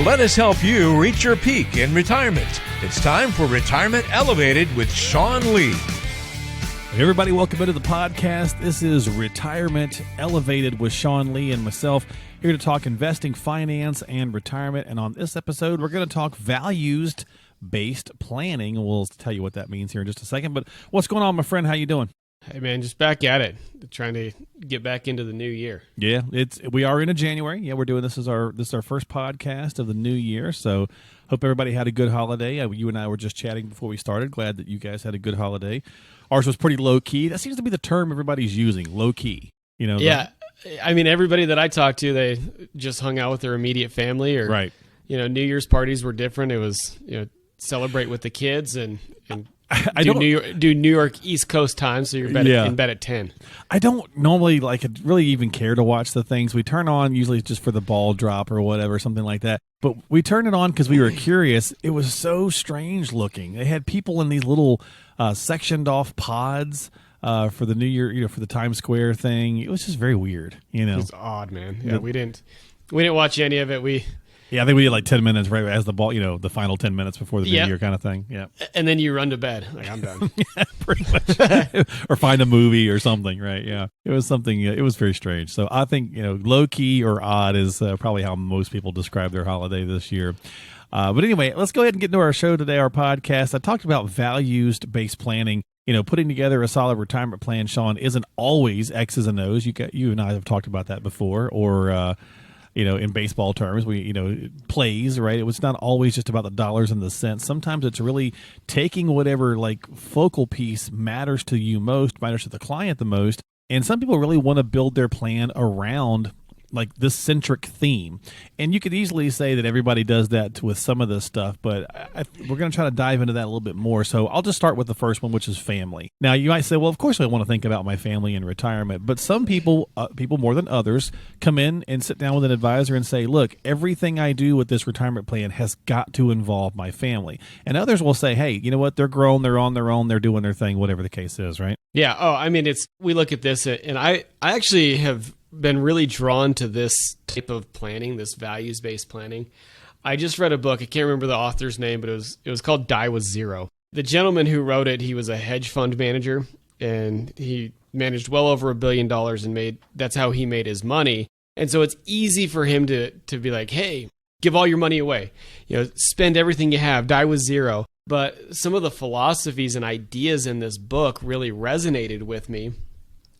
Let us help you reach your peak in retirement. It's time for Retirement Elevated with Sean Lee. Hey everybody, welcome into the podcast. This is Retirement Elevated with Sean Lee and myself, here to talk investing, finance, and retirement. And on this episode, we're going to talk values-based planning. We'll tell you what that means here in just a second. But what's going on, my friend? How you doing? Hey man, just back at it, trying to get back into the new year. Yeah, we are into January. Yeah, we're doing this is our first podcast of the new year. So hope everybody had a good holiday. You and I were just chatting before we started. Glad that you guys had a good holiday. Ours was pretty low key. That seems to be the term everybody's using, low key. You know? Yeah, I mean everybody that I talked to, they just hung out with their immediate family, or right. New Year's parties were different. It was celebrate with the kids and do New York East Coast time, so you're in bed at 10. I don't normally really even care to watch the things we turn on, usually just for the ball drop or whatever, something like that. But we turned it on because we were curious. It was so strange looking. They had people in these little sectioned off pods for the New Year, for the Times Square thing. It was just very weird. It was odd, man. Yeah, we didn't watch any of it. Yeah, I think we did like 10 minutes right as the ball, the final 10 minutes before the New Year kind of thing. Yeah. And then you run to bed. Like, I'm done. Yeah, pretty much. Or find a movie or something, right? Yeah. It was something, it was very strange. So I think, low key or odd is probably how most people describe their holiday this year. But anyway, let's go ahead and get into our show today, our podcast. I talked about values-based planning. Putting together a solid retirement plan, Sean, isn't always X's and O's. You and I have talked about that before, or in baseball terms, plays, right? It was not always just about the dollars and the cents. Sometimes it's really taking whatever focal piece matters to you most, matters to the client the most. And some people really want to build their plan around this centric theme. And you could easily say that everybody does that with some of this stuff, but we're going to try to dive into that a little bit more. So I'll just start with the first one, which is family. Now, you might say, well, of course I want to think about my family in retirement, but some people, people more than others, come in and sit down with an advisor and say, look, everything I do with this retirement plan has got to involve my family. And others will say, hey, you know what? They're grown, they're on their own, they're doing their thing, whatever the case is, right? Yeah. Oh, I mean, we look at this, and I actually have been really drawn to this type of planning, this values-based planning. I just read a book. I can't remember the author's name, but it was called Die with Zero. The gentleman who wrote it, he was a hedge fund manager, and he managed well over $1 billion and that's how he made his money. And so it's easy for him to be like, hey, give all your money away, spend everything you have, die with zero. But some of the philosophies and ideas in this book really resonated with me,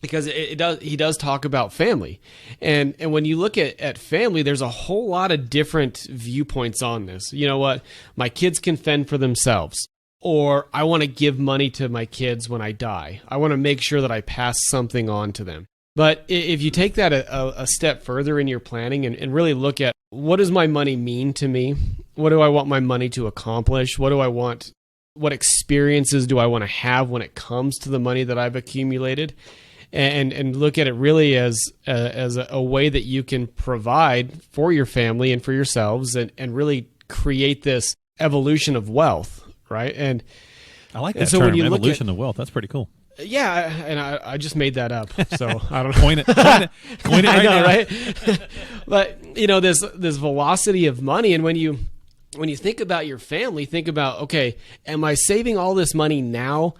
because he does talk about family. And when you look at family, there's a whole lot of different viewpoints on this. You know what? My kids can fend for themselves. Or I want to give money to my kids when I die. I want to make sure that I pass something on to them. But if you take that a step further in your planning and really look at, what does my money mean to me? What do I want my money to accomplish? What do I want? What experiences do I want to have when it comes to the money that I've accumulated? And look at it really as a way that you can provide for your family and for yourselves, and really create this evolution of wealth, right? And I like that term, when you evolution of wealth. That's pretty cool. Yeah, and I just made that up, so I don't know. Coin it right now, right? But this velocity of money, and when you think about your family, think about, okay, am I saving all this money now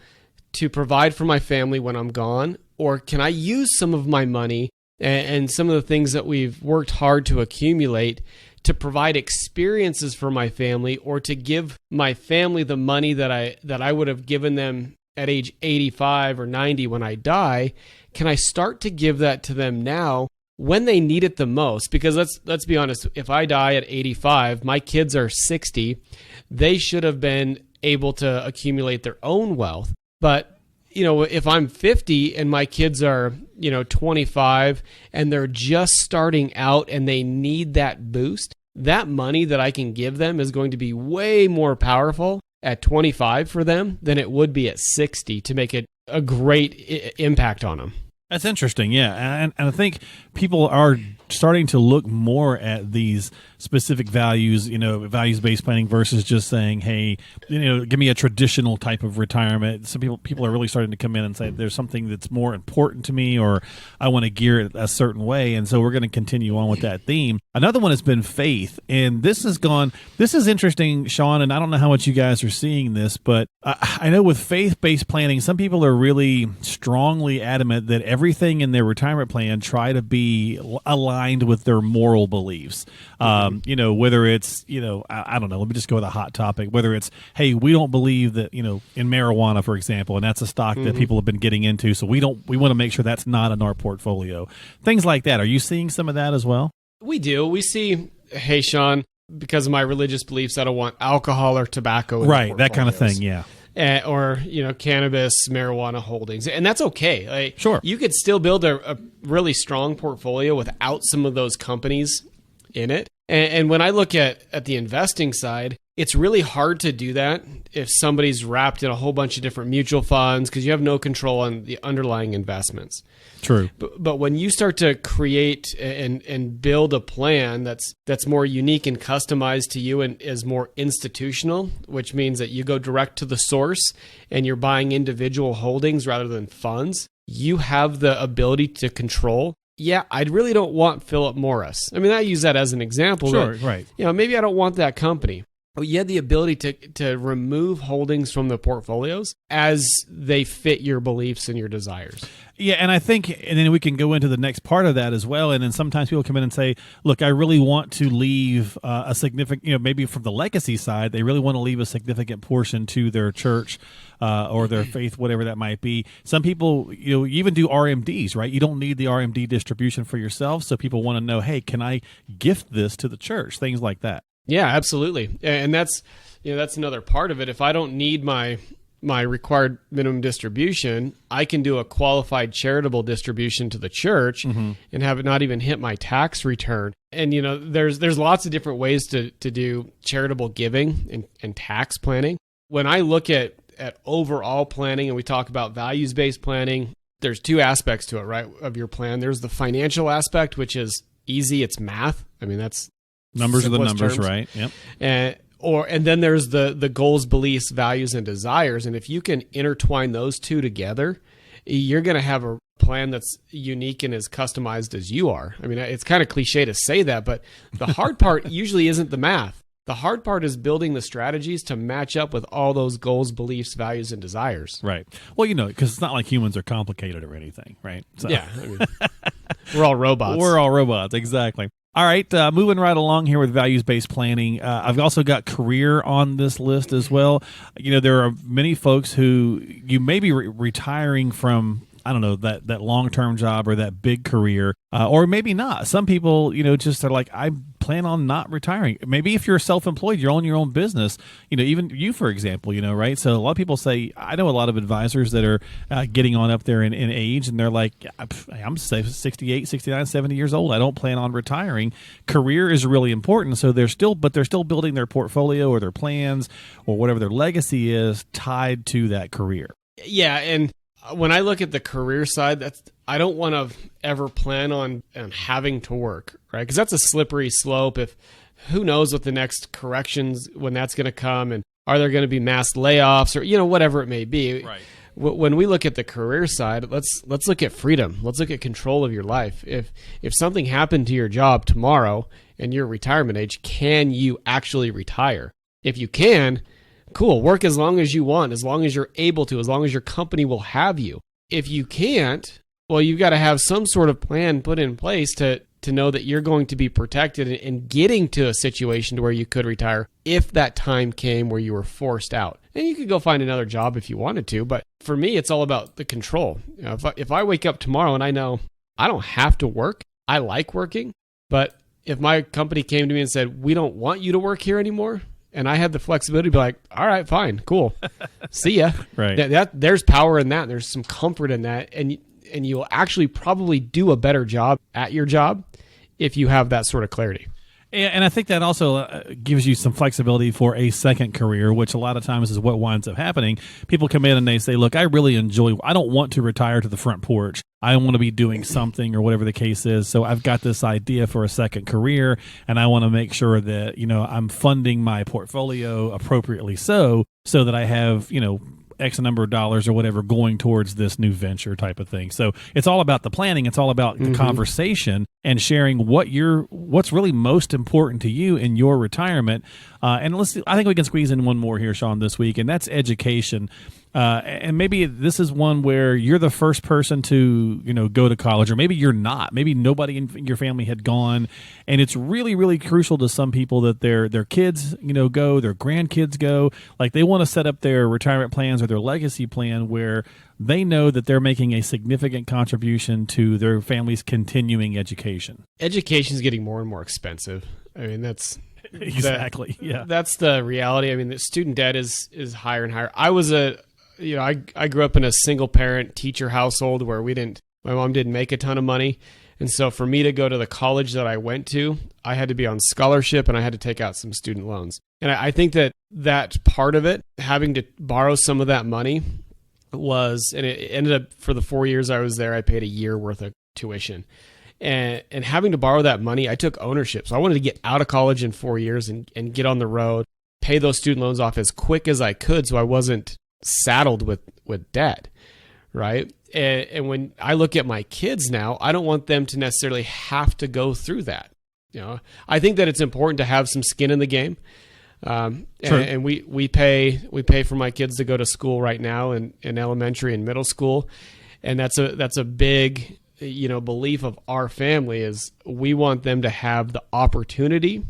to provide for my family when I'm gone? Or can I use some of my money and some of the things that we've worked hard to accumulate to provide experiences for my family, or to give my family the money that I would have given them at age 85 or 90 when I die? Can I start to give that to them now when they need it the most? Because let's be honest, if I die at 85, my kids are 60, they should have been able to accumulate their own wealth. But if I'm 50 and my kids are, 25 and they're just starting out and they need that boost, that money that I can give them is going to be way more powerful at 25 for them than it would be at 60 to make it a great impact on them. That's interesting, yeah. And I think people are starting to look more at these specific values, values-based planning versus just saying, hey, give me a traditional type of retirement. Some people are really starting to come in and say there's something that's more important to me, or I want to gear it a certain way. And so we're going to continue on with that theme. Another one has been faith. And this is interesting, Sean, and I don't know how much you guys are seeing this, but I know with faith-based planning, some people are really strongly adamant that everything in their retirement plan try to be aligned with their moral beliefs. Whether it's, I don't know, let me just go with a hot topic, whether it's, hey, we don't believe that, in marijuana, for example, and that's a stock that people have been getting into. So we want to make sure that's not in our portfolio. Things like that. Are you seeing some of that as well? We do. We see, hey, Sean, because of my religious beliefs, I don't want alcohol or tobacco in the right, that kind of portfolios. thing, yeah. Or, cannabis, marijuana holdings. And that's okay. Sure. You could still build a really strong portfolio without some of those companies in it. And when I look at the investing side, it's really hard to do that if somebody's wrapped in a whole bunch of different mutual funds because you have no control on the underlying investments. True. But when you start to create and build a plan that's more unique and customized to you and is more institutional, which means that you go direct to the source and you're buying individual holdings rather than funds, you have the ability to control. Yeah, I really don't want Philip Morris. I mean, I use that as an example. Sure, but, right. Maybe I don't want that company. You had the ability to remove holdings from the portfolios as they fit your beliefs and your desires. Yeah, and I think, and then we can go into the next part of that as well. And then sometimes people come in and say, look, I really want to leave a significant, maybe from the legacy side, they really want to leave a significant portion to their church or their faith, whatever that might be. Some people, you even do RMDs, right? You don't need the RMD distribution for yourself. So people want to know, hey, can I gift this to the church? Things like that. Yeah, absolutely. And that's another part of it. If I don't need my required minimum distribution, I can do a qualified charitable distribution to the church and have it not even hit my tax return. And, there's lots of different ways to do charitable giving and tax planning. When I look at overall planning and we talk about values-based planning, there's two aspects to it, right, of your plan. There's the financial aspect, which is easy. It's math. I mean, that's numbers are the numbers, terms. Right? Yep. And then there's the goals, beliefs, values, and desires. And if you can intertwine those two together, you're going to have a plan that's unique and as customized as you are. I mean, it's kind of cliche to say that, but the hard part usually isn't the math. The hard part is building the strategies to match up with all those goals, beliefs, values, and desires. Right. Well, because it's not like humans are complicated or anything, right? So. Yeah. I mean, we're all robots. We're all robots, exactly. All right, moving right along here with values-based planning. I've also got career on this list as well. There are many folks who you may be retiring from, I don't know, that long-term job or that big career, or maybe not. Some people, just are like, I plan on not retiring. Maybe if you're self-employed, you're on your own business, even you, for example, right? So a lot of people say, I know a lot of advisors that are getting on up there in age, and they're like, I'm 68, 69, 70 years old. I don't plan on retiring. Career is really important. So they're still building their portfolio or their plans or whatever their legacy is tied to that career. Yeah. And when I look at the career side, I don't want to ever plan on having to work, right? Because that's a slippery slope. If who knows what the next corrections, when that's going to come, and are there going to be mass layoffs or whatever it may be. Right. When we look at the career side, let's look at freedom. Let's look at control of your life. If something happened to your job tomorrow and you're retirement age, can you actually retire? If you can, cool, work as long as you want, as long as you're able to, as long as your company will have you. If you can't, well, you've got to have some sort of plan put in place to know that you're going to be protected and getting to a situation to where you could retire if that time came where you were forced out. And you could go find another job if you wanted to, but for me, it's all about the control. If I wake up tomorrow and I know I don't have to work, I like working, but if my company came to me and said, we don't want you to work here anymore, and I had the flexibility to be like, all right, fine, cool. See ya. Right. There's power in that. There's some comfort in that. And you'll actually probably do a better job at your job if you have that sort of clarity. And I think that also gives you some flexibility for a second career, which a lot of times is what winds up happening. People come in and they say, look, I don't want to retire to the front porch. I want to be doing something or whatever the case is. So I've got this idea for a second career, and I want to make sure that, I'm funding my portfolio appropriately so that I have, X number of dollars or whatever going towards this new venture type of thing. So it's all about the planning. It's all about the conversation and sharing what's really most important to you in your retirement. And I think we can squeeze in one more here, Sean, this week, and that's education. And maybe this is one where you're the first person to, go to college, or maybe you're not. Maybe nobody in your family had gone, and it's really, really crucial to some people that their kids, go, their grandkids go. Like they want to set up their retirement plans or their legacy plan where they know that they're making a significant contribution to their family's continuing education. Education is getting more and more expensive. I mean, that's exactly that's the reality. I mean, the student debt is higher and higher. I grew up in a single parent teacher household where my mom didn't make a ton of money. And so for me to go to the college that I went to, I had to be on scholarship and I had to take out some student loans. And I think that part of it, having to borrow some of that money and it ended up, for the 4 years I was there, I paid a year worth of tuition. And having to borrow that money, I took ownership. So I wanted to get out of college in 4 years and get on the road, pay those student loans off as quick as I could so I wasn't saddled with debt, right? And when I look at my kids now, I don't want them to necessarily have to go through that. I think that it's important to have some skin in the game. And we pay for my kids to go to school right now in elementary and middle school, and that's a big belief of our family is we want them to have the opportunity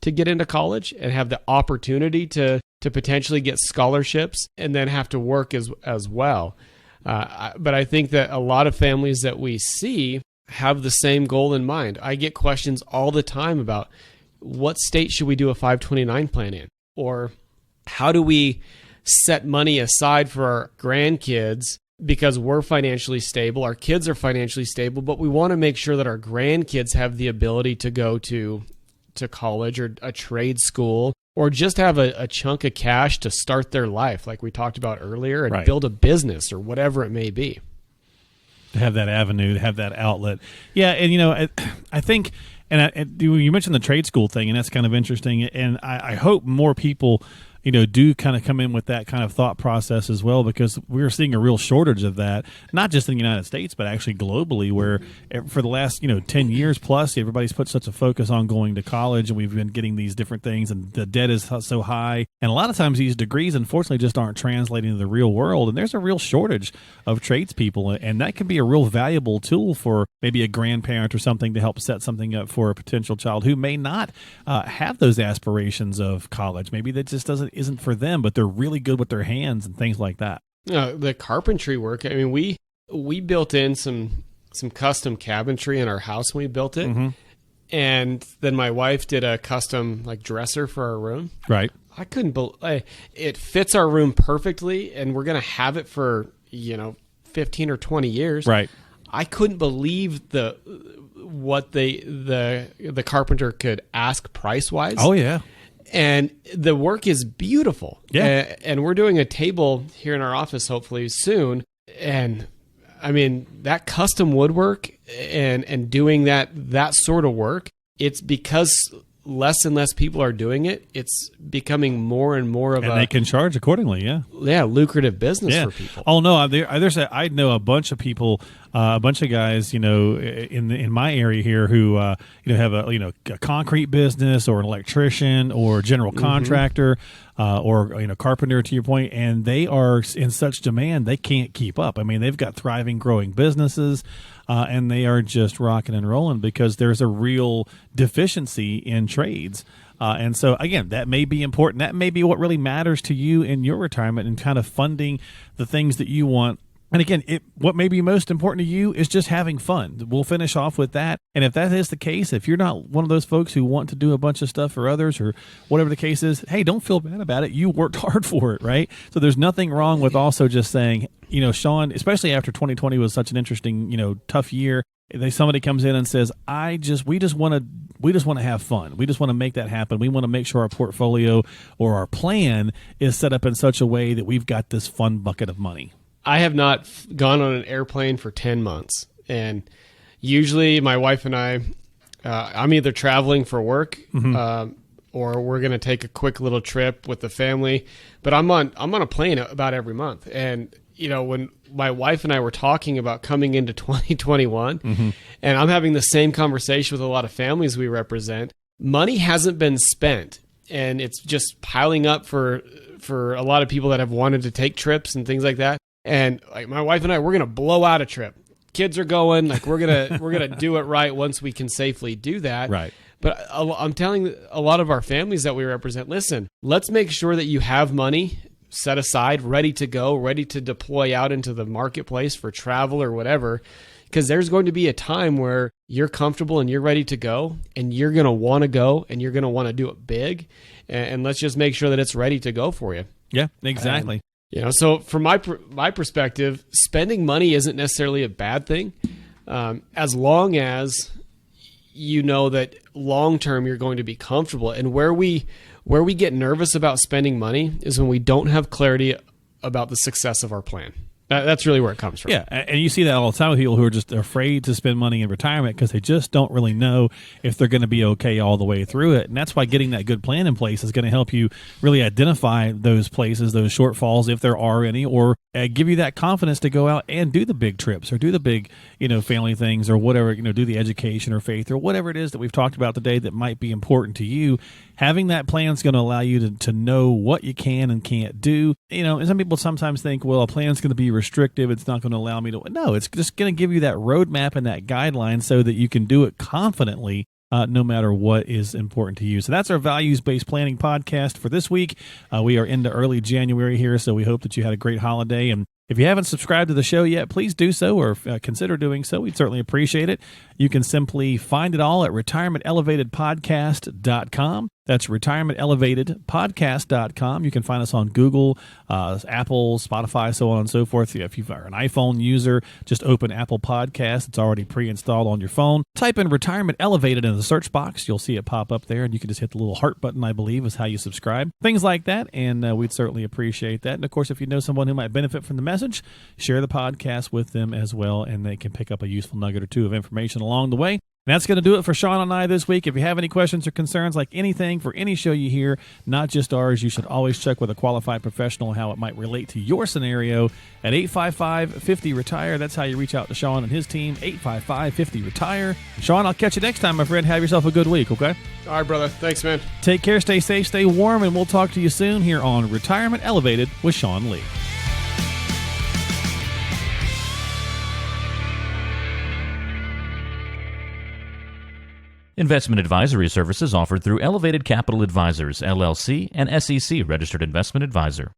to get into college and have the opportunity to potentially get scholarships and then have to work as well. But I think that a lot of families that we see have the same goal in mind. I get questions all the time about what state should we do a 529 plan in? Or how do we set money aside for our grandkids because we're financially stable, our kids are financially stable, but we want to make sure that our grandkids have the ability to go to college or a trade school, or just have a chunk of cash to start their life, like we talked about earlier, and build a business or whatever it may be. To have that avenue, to have that outlet. Yeah, and I think, and you mentioned the trade school thing, and that's kind of interesting, and I hope more people do kind of come in with that kind of thought process as well, because we're seeing a real shortage of that, not just in the United States, but actually globally, where for the last, 10 years plus, everybody's put such a focus on going to college, and we've been getting these different things, and the debt is so high. And a lot of times these degrees, unfortunately, just aren't translating to the real world. And there's a real shortage of tradespeople, and that can be a real valuable tool for maybe a grandparent or something to help set something up for a potential child who may not have those aspirations of college. Maybe that just isn't for them, but they're really good with their hands and things like that. The carpentry work. I mean, we built in some custom cabinetry in our house when we built it, and then my wife did a custom dresser for our room. Right. I couldn't believe it fits our room perfectly, and we're gonna have it for 15 or 20 years. Right. I couldn't believe what the carpenter could ask price wise. Oh yeah. And the work is beautiful. Yeah. And we're doing a table here in our office hopefully soon. And I mean, that custom woodwork and doing that sort of work, it's because less and less people are doing it. It's becoming more and more of and they can charge accordingly. Yeah. Lucrative business for people. Oh no, I know a bunch of people, a bunch of guys, in my area here who, have a concrete business or an electrician or general contractor, or carpenter, to your point, and they are in such demand they can't keep up. I mean, they've got thriving, growing businesses, and they are just rocking and rolling because there's a real deficiency in trades. And so, again, that may be important. That may be what really matters to you in your retirement and kind of funding the things that you want. And again, what may be most important to you is just having fun. We'll finish off with that. And if that is the case, if you're not one of those folks who want to do a bunch of stuff for others or whatever the case is, hey, don't feel bad about it. You worked hard for it, right? So there's nothing wrong with also just saying, Sean, especially after 2020 was such an interesting, tough year. Somebody comes in and says, we just want to have fun. We just want to make that happen. We want to make sure our portfolio or our plan is set up in such a way that we've got this fun bucket of money. I have not gone on an airplane for 10 months. And usually my wife and I'm either traveling for work, or we're going to take a quick little trip with the family. But I'm on a plane about every month. And, when my wife and I were talking about coming into 2021, and I'm having the same conversation with a lot of families we represent, money hasn't been spent. And it's just piling up for a lot of people that have wanted to take trips and things like that. And like my wife and I, we're going to blow out a trip. Kids are going, like we're gonna do it right once we can safely do that. Right. But I'm telling a lot of our families that we represent, listen, let's make sure that you have money set aside, ready to go, ready to deploy out into the marketplace for travel or whatever, because there's going to be a time where you're comfortable and you're ready to go, and you're going to want to go, and you're going to want to do it big, and let's just make sure that it's ready to go for you. Yeah, exactly. So from my perspective, spending money isn't necessarily a bad thing, as long as you know that long term you're going to be comfortable. And where we get nervous about spending money is when we don't have clarity about the success of our plan. That's really where it comes from. Yeah, and you see that all the time with people who are just afraid to spend money in retirement because they just don't really know if they're going to be okay all the way through it. And that's why getting that good plan in place is going to help you really identify those places, those shortfalls, if there are any, or give you that confidence to go out and do the big trips or do the big, family things or whatever, do the education or faith or whatever it is that we've talked about today that might be important to you. Having that plan is going to allow you to know what you can and can't do. And some people sometimes think, well, a plan is going to be restrictive. It's not going to allow me to. No, it's just going to give you that roadmap and that guideline so that you can do it confidently, no matter what is important to you. So that's our values-based planning podcast for this week. We are into early January here, so we hope that you had a great holiday. And if you haven't subscribed to the show yet, please do so, or consider doing so. We'd certainly appreciate it. You can simply find it all at retirementelevatedpodcast.com. That's retirementelevatedpodcast.com. You can find us on Google, Apple, Spotify, so on and so forth. If you are an iPhone user, just open Apple Podcasts. It's already pre-installed on your phone. Type in Retirement Elevated in the search box. You'll see it pop up there, and you can just hit the little heart button, I believe, is how you subscribe. Things like that, and we'd certainly appreciate that. And, of course, if you know someone who might benefit from the message, share the podcast with them as well, and they can pick up a useful nugget or two of information along the way. And that's going to do it for Sean and I this week. If you have any questions or concerns, like anything for any show you hear, not just ours, you should always check with a qualified professional how it might relate to your scenario at 855-50-RETIRE. That's how you reach out to Sean and his team, 855-50-RETIRE. Sean, I'll catch you next time, my friend. Have yourself a good week, okay? All right, brother. Thanks, man. Take care, stay safe, stay warm, and we'll talk to you soon here on Retirement Elevated with Sean Lee. Investment advisory services offered through Elevated Capital Advisors, LLC, an SEC registered investment advisor.